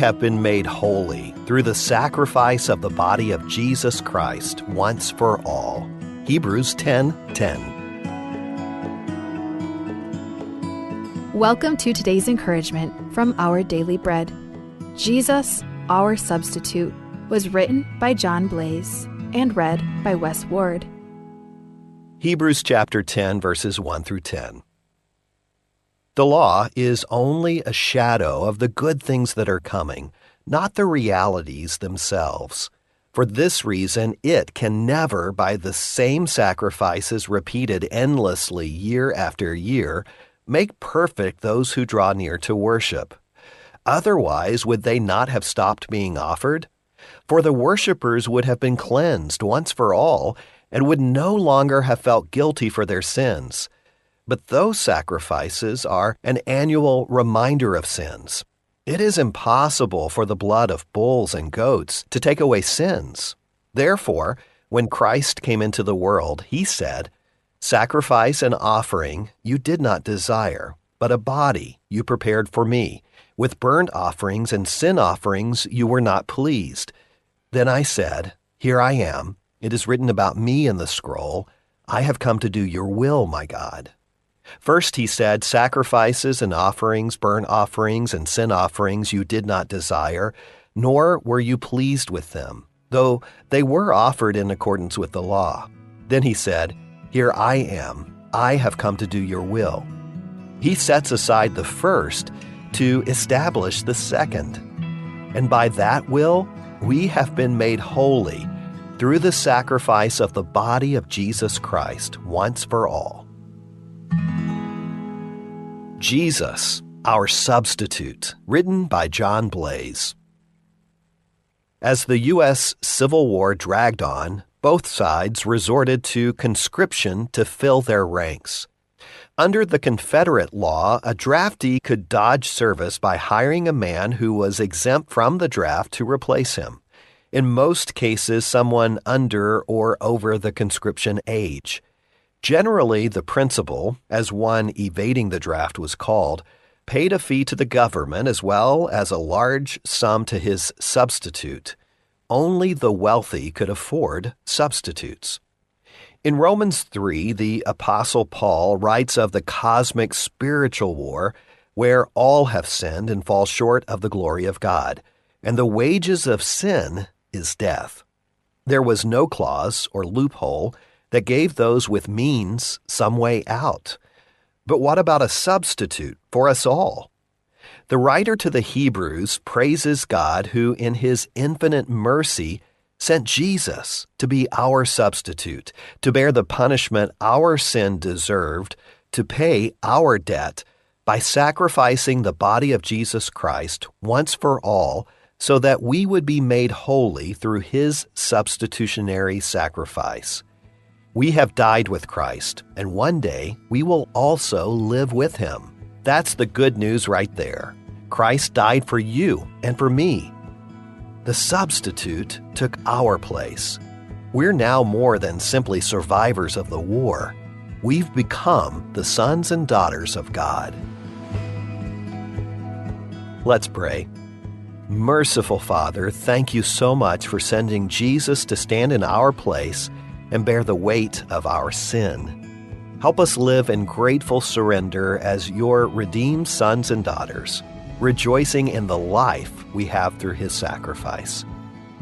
have been made holy through the sacrifice of the body of Jesus Christ once for all. Hebrews 10:10. Welcome to today's encouragement from Our Daily Bread. Jesus, Our Substitute, was written by John Blaze and read by Wes Ward. Hebrews chapter 10, verses 1 through 10. The law is only a shadow of the good things that are coming, not the realities themselves. For this reason, it can never, by the same sacrifices repeated endlessly year after year, make perfect those who draw near to worship. Otherwise, would they not have stopped being offered? For the worshippers would have been cleansed once for all, and would no longer have felt guilty for their sins. But those sacrifices are an annual reminder of sins. It is impossible for the blood of bulls and goats to take away sins. Therefore, when Christ came into the world, he said, "Sacrifice and offering you did not desire, but a body you prepared for me. With burnt offerings and sin offerings you were not pleased. Then I said, Here I am. It is written about me in the scroll. I have come to do your will, my God." First he said, "Sacrifices and offerings, burnt offerings and sin offerings you did not desire, nor were you pleased with them, though they were offered in accordance with the law." Then he said, "Here I am. I have come to do your will." He sets aside the first to establish the second. And by that will, we have been made holy through the sacrifice of the body of Jesus Christ once for all. Jesus, Our Substitute, written by John Blaze. As the U.S. Civil War dragged on, both sides resorted to conscription to fill their ranks. Under the Confederate law, a draftee could dodge service by hiring a man who was exempt from the draft to replace him. In most cases, someone under or over the conscription age. Generally, the principal, as one evading the draft was called, paid a fee to the government as well as a large sum to his substitute. Only the wealthy could afford substitutes. In Romans 3, the Apostle Paul writes of the cosmic spiritual war where all have sinned and fall short of the glory of God, and the wages of sin is death. There was no clause or loophole that gave those with means some way out. But what about a substitute for us all? The writer to the Hebrews praises God who, in his infinite mercy, sent Jesus to be our substitute, to bear the punishment our sin deserved, to pay our debt by sacrificing the body of Jesus Christ once for all, so that we would be made holy through his substitutionary sacrifice. We have died with Christ, and one day we will also live with him. That's the good news right there. Christ died for you and for me. The substitute took our place. We're now more than simply survivors of the war. We've become the sons and daughters of God. Let's pray. Merciful Father, thank you so much for sending Jesus to stand in our place and bear the weight of our sin. Help us live in grateful surrender as your redeemed sons and daughters, rejoicing in the life we have through his sacrifice.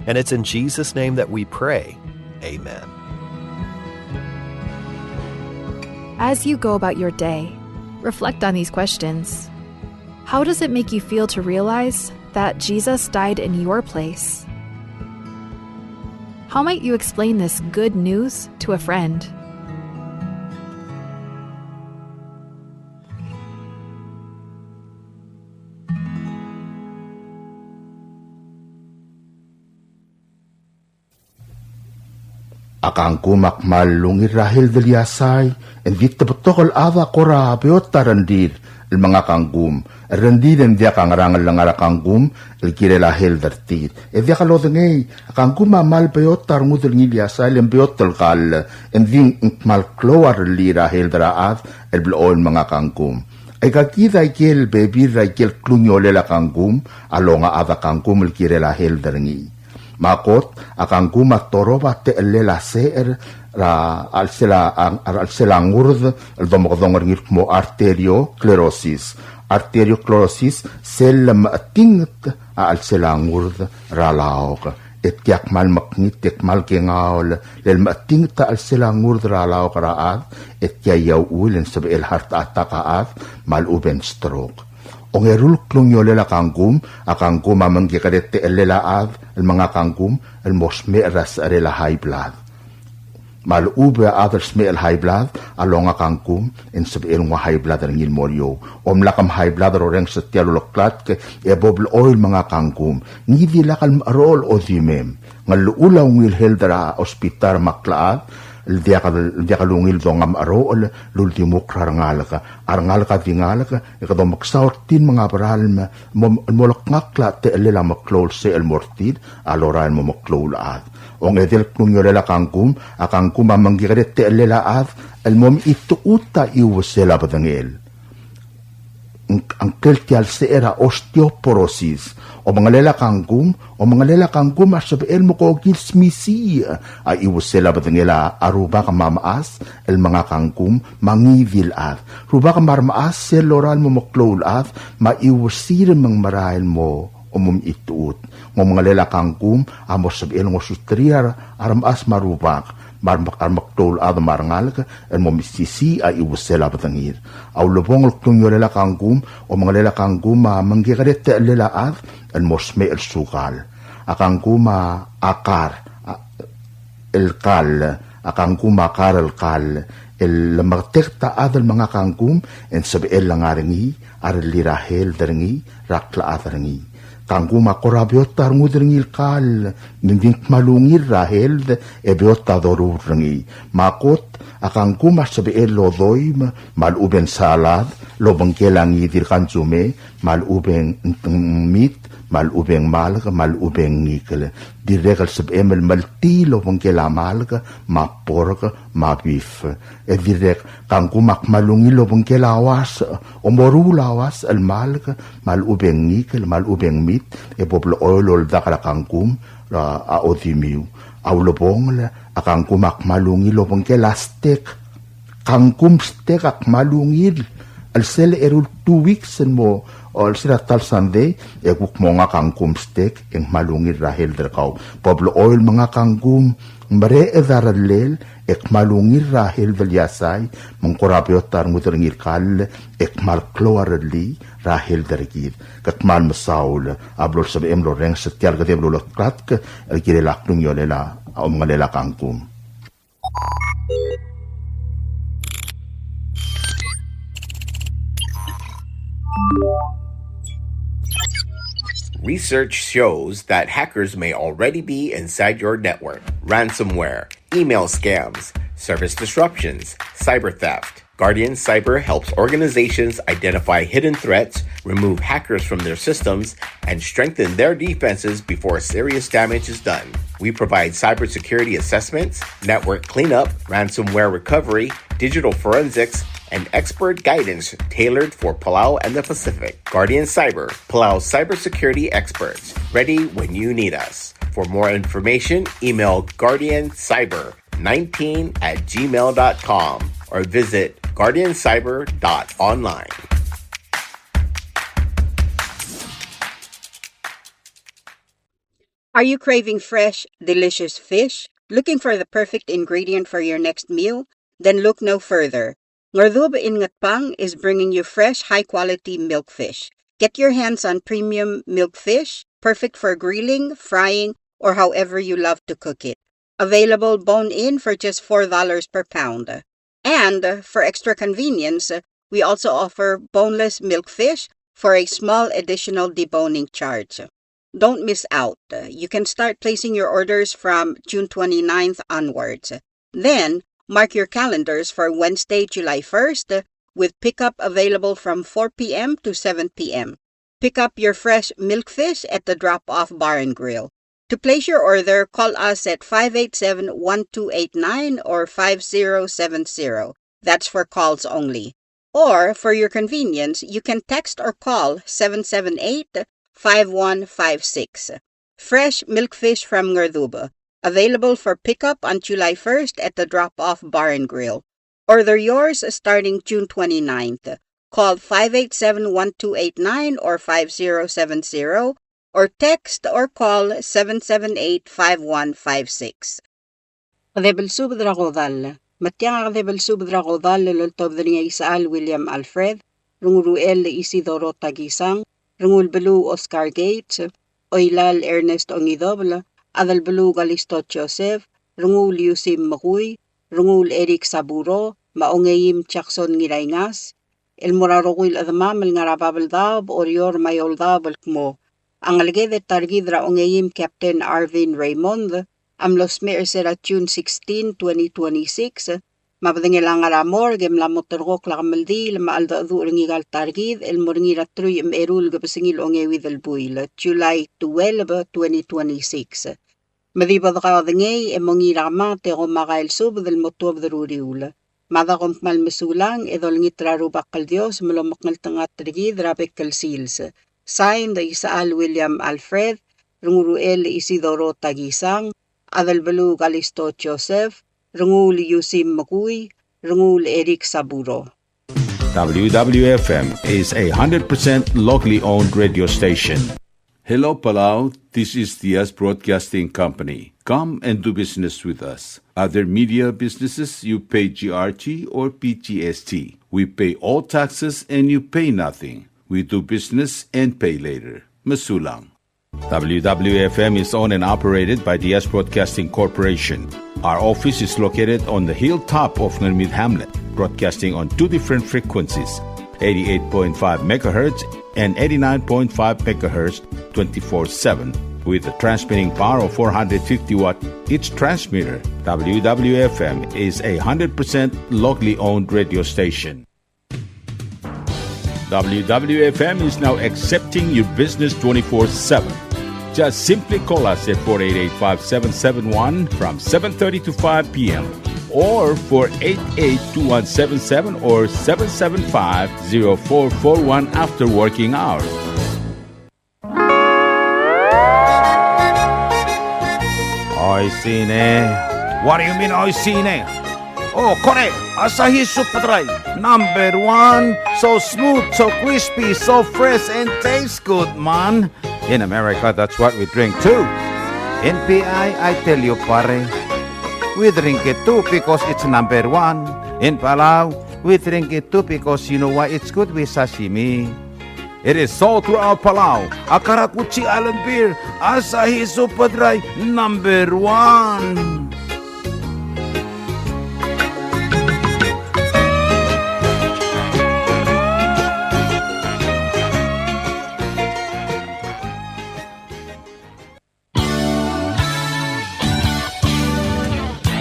And it's in Jesus' name that we pray. Amen. As you go about your day, reflect on these questions. How does it make you feel to realize that Jesus died in your place? How might you explain this good news to a friend? Akang kumakmal lungir rahil deliasay, en vita betokol ava kora beot tarandir, el mga kanggum, rendir en dia kang rangal langar kanggum, el kire lahil dertit, e dia kalodengay, kanggum amal beot tarngudel ngiliasay, en beot telkal, en ving mal kloar li rahil deraat, el bloon mga kanggum. Ay kakita ikel bebir ikel klunyole la kangum alonga ava kangum el kirela helderni. Makot akangum atoroba te elela seer ra alsela ngurd el domodongor ngirmo arteriosclerosis. Arteriosclerosis sel matingt alsela ngurd ra laog. Et tiak mal maknit tiak mal kengaol lel matingt alsela ngurd ra laog raad et yaw ulen sabe el heart attack aad mal uben stroke. Ongerul klungyole la kangum akangum amanggi kadete elela aad el mga kangum el mosme ras arela high blood. Mal ube aad sme el high blood alonga kangum en sabe el nga high blood ngil morio. Lakam high blood roreng sa tialo loklat ke e bobl oil mga kangum. Ngidi lakal marol o dimem. Ngal ulaw ngil heldra ospital maklaad el dia kalungil dongam arol lultimo krarangalaka arangalaka dingalaka ikado maksaortin mga baral molok ngakla te elela maklol se el mortid aloran mo maklol ad ong edel kunyolela kangkum akangkum amanggire te elela ad el mom itu uta iwsela badangel ang keltial se era osteoporosis o mga lela kangkum asabel mo ko gilsmisi ay iwasela batangela aruba ka mamaas el mga kangkum mangivil at ruba ka marmaas sel loral mo maklol at maiwasir mang marahil mo ituut ng mga lela kangkum amos sabel ngo sutriar aramas marubak marmaktol ad marangal ka en mo misisi ay iwasela batangir aw lobong tunyolela kangkum o mga lela kangkum manggikadet te lela ad en mosme el sukal akangkum akar el kal akangkum akar el kal el martekta ad el mga kangkum en sabi el langarengi ar lirahel derengi rakla aderengi kangkum akorabiot tarngudrengil kal ninding malungir rahel ebiot adorurrengi makot akangkum sabi el lodoy maluben salad lobang kelangi dirkan jume maluben meat malubeng malga malubeng nikel direkal sab emel maltilo bang kelamalga maporga mabif direk kangkumak malungilo bang kelawas o morulawas al malga malubeng nikel malubeng mit boblo oil dakala kangkum a odimiu aulobong akangkumak malungilo bang kelastek kangkum stek ak malungil al sel erul 2 weeks mo o sila tal Sunday, ekuk mo nga kangkum steak, ang malungir rahel derkaw. Pablo oil mga kangkum, mare edaralel, ek malungir rahel dalyasay, mangkorabiyot tarngutringir kal, ek malkloarali rahel dergir. Katmal masaul, ablol sabi emlo reng sa tiyar gade blolot kratk, el kirelak nung yolela, o mga lela kangkum. Research shows that hackers may already be inside your network. Ransomware, email scams, service disruptions, cyber theft. Guardian Cyber helps organizations identify hidden threats, remove hackers from their systems, and strengthen their defenses before serious damage is done. We provide cybersecurity assessments, network cleanup, ransomware recovery, digital forensics, and expert guidance tailored for Palau and the Pacific. Guardian Cyber, Palau's cybersecurity experts, ready when you need us. For more information, email guardiancyber19@gmail.com or visit guardiancyber.online. Are you craving fresh, delicious fish? Looking for the perfect ingredient for your next meal? Then look no further. Ngerdubech in Ngatpang is bringing you fresh, high-quality milkfish. Get your hands on premium milkfish, perfect for grilling, frying, or however you love to cook it. Available bone-in for just $4 per pound. And for extra convenience, we also offer boneless milkfish for a small additional deboning charge. Don't miss out. You can start placing your orders from June 29th onwards. Then, mark your calendars for Wednesday, July 1st, with pickup available from 4 p.m. to 7 p.m. Pick up your fresh milkfish at the drop-off bar and grill. To place your order, call us at 587-1289 or 5070. That's for calls only. Or, for your convenience, you can text or call 778-5156. Fresh Milkfish from Ngerdubech. Available for pickup on July 1st at the Drop-Off Bar and Grill. Order yours starting June 29th. Call 587-1289 or 5070 or text or call 778-5156. Kadebel subdra godal. Matyang kadebel subdra godal lultob dringa Isaal William Alfred, Runguruel Isidoro Tagisang, Rungul Belu Oscar Gates, Oilal Ernest Ongidobla, Adal Belu Galisto Joseph, Rungul Yusim Makuy, Rungul Eric Saburo, Ongeim Jackson Ngiraingas, El Morarogul Adamamel Ngarababel Dab or Yor Mayol Dabel Kmo. Ang algede targidra Ongeim Captain Arvin Raymond, Amlos Mersera June 16, 2026, Mabdingelang Aramor, Gemlamotorgok Lameldi, Maalda Duringigal Targid, El Moringira Trui Erul Gabsingil Ongewi del Buil, July 12, 2026. Madibad Radingay, Emongira Mate Romaga el Sub del Motob de Ruriul. Madagom Malmesulang, Edolngitra Rubakal Dios, Melomakal Tangatrigid, Rabekal Seals. Signed Isaal William Alfred, Runguruel Isidoro Tagisang, Adal Belu Galisto Joseph, Rungul Yusim Makuy, Rungul Eric Saburo. WWFM is a 100% locally owned radio station. Hello, Palau. This is Diaz Broadcasting Company. Come and do business with us. Other media businesses, you pay GRT or PGST. We pay all taxes and you pay nothing. We do business and pay later. Masulang. WWFM is owned and operated by Diaz Broadcasting Corporation. Our office is located on the hilltop of Ngermid Hamlet, broadcasting on two different frequencies, 88.5 MHz and 89.5 MHz 24/7, with a transmitting power of 450 watt each transmitter. WWFM is a 100% locally owned radio station. WWFM is now accepting your business 24/7. Just simply call us at 488-5771 from 7:30 to 5 p.m. or 488-2177 or 775-0441 after working hours. Oi sine. What do you mean oi sine? Oh, correct. Asahi Super Dry. Number 1. So smooth, so crispy, so fresh, and tastes good, man. In America, that's what we drink too. In PI, I tell you, pare, we drink it too because it's number 1. In Palau, we drink it too because you know why it's good with sashimi. It is sold throughout Palau. Akarakuchi Island Beer, Asahi Super Dry, number 1.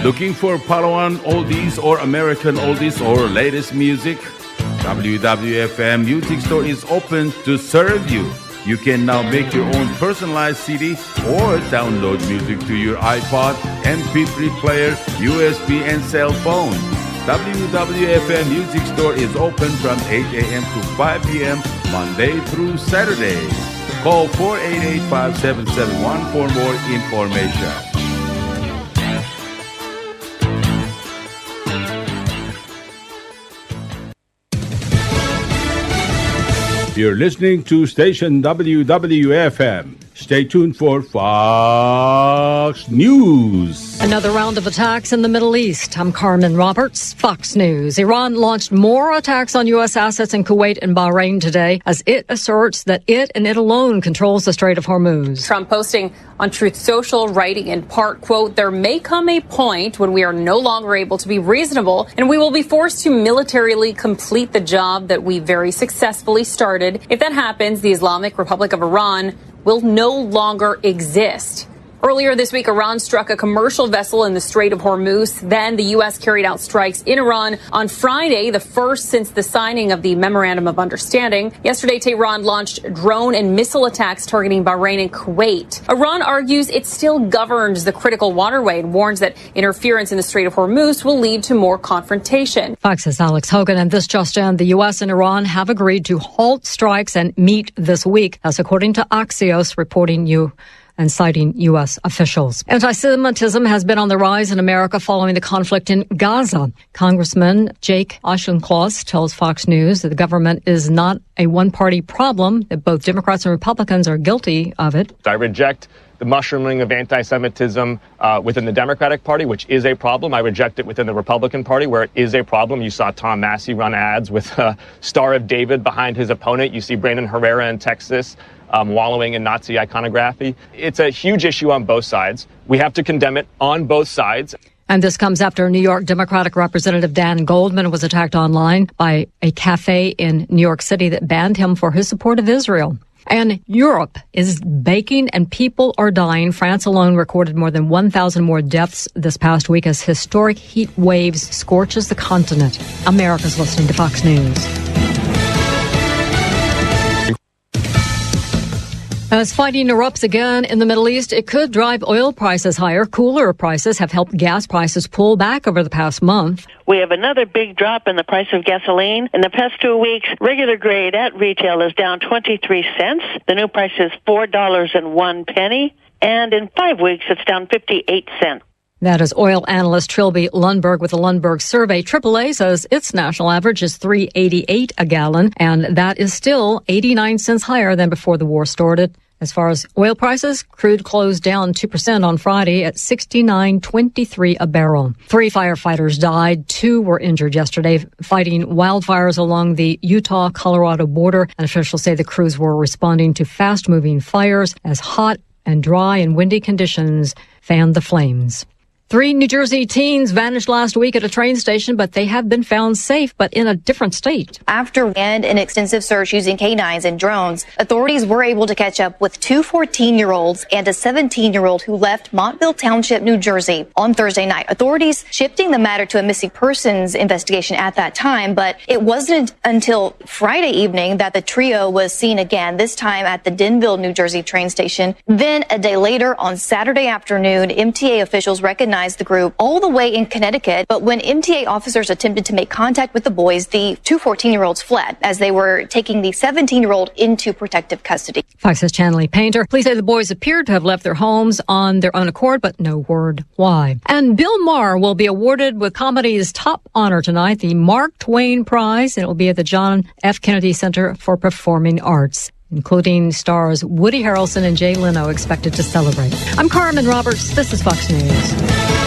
Looking for Palauan oldies or American oldies or latest music? WWFM Music Store is open to serve you. You can now make your own personalized CD or download music to your iPod, MP3 player, USB, and cell phone. WWFM Music Store is open from 8 a.m. to 5 p.m. Monday through Saturday. Call 488-5771 for more information. You're listening to station WWFM. Stay tuned for Fox News. Another round of attacks in the Middle East. I'm Carmen Roberts, Fox News. Iran launched more attacks on U.S. assets in Kuwait and Bahrain today as it asserts that it and it alone controls the Strait of Hormuz. Trump posting on Truth Social, writing in part, quote, "There may come a point when we are no longer able to be reasonable and we will be forced to militarily complete the job that we very successfully started. If that happens, the Islamic Republic of Iran will no longer exist." Earlier this week, Iran struck a commercial vessel in the Strait of Hormuz. Then the U.S. carried out strikes in Iran on Friday, the first since the signing of the Memorandum of Understanding. Yesterday, Tehran launched drone and missile attacks targeting Bahrain and Kuwait. Iran argues it still governs the critical waterway and warns that interference in the Strait of Hormuz will lead to more confrontation. Fox's Alex Hogan, and this just in, the U.S. and Iran have agreed to halt strikes and meet this week. That's according to Axios, reporting and citing U.S. officials. Anti-Semitism has been on the rise in America following the conflict in Gaza. Congressman Jake Auchincloss tells Fox News that the government is not a one-party problem, that both Democrats and Republicans are guilty of it. I reject the mushrooming of anti-Semitism within the Democratic Party, which is a problem. I reject it within the Republican Party, where it is a problem. You saw Tom Massey run ads with Star of David behind his opponent. You see Brandon Herrera in Texas wallowing in Nazi iconography. It's a huge issue on both sides. We have to condemn it on both sides. And this comes after New York Democratic Representative Dan Goldman was attacked online by a cafe in New York City that banned him for his support of Israel. And Europe is baking and people are dying. France alone recorded more than 1,000 more deaths this past week as historic heat waves scorches the continent. America's listening to Fox News. As fighting erupts again in the Middle East, it could drive oil prices higher. Cooler prices have helped gas prices pull back over the past month. We have another big drop in the price of gasoline. In the past 2 weeks, regular grade at retail is down 23 cents. The new price is $4.01. And in 5 weeks, it's down 58 cents. That is oil analyst Trilby Lundberg with the Lundberg survey. AAA says its national average is $3.88 a gallon, and that is still 89 cents higher than before the war started. As far as oil prices, crude closed down 2% on Friday at $69.23 a barrel. 3 firefighters died. 2 were injured yesterday fighting wildfires along the Utah-Colorado border. And officials say the crews were responding to fast-moving fires as hot and dry and windy conditions fanned the flames. 3 New Jersey teens vanished last week at a train station, but they have been found safe, but in a different state. After an extensive search using canines and drones, authorities were able to catch up with 2 14-year-olds and a 17-year-old who left Montville Township, New Jersey on Thursday night. Authorities shifting the matter to a missing persons investigation at that time, but it wasn't until Friday evening that the trio was seen again, this time at the Denville, New Jersey train station. Then a day later on Saturday afternoon, MTA officials recognized the group all the way in Connecticut, but when MTA officers attempted to make contact with the boys, the 2 14-year-olds fled as they were taking the 17-year-old into protective custody. Fox's Chanley Painter. Police say the boys appeared to have left their homes on their own accord, but no word why. And Bill Maher will be awarded with comedy's top honor tonight, the Mark Twain Prize, and it will be at the John F. Kennedy Center for Performing Arts, including stars Woody Harrelson and Jay Leno expected to celebrate. I'm Carmen Roberts. This is Fox News.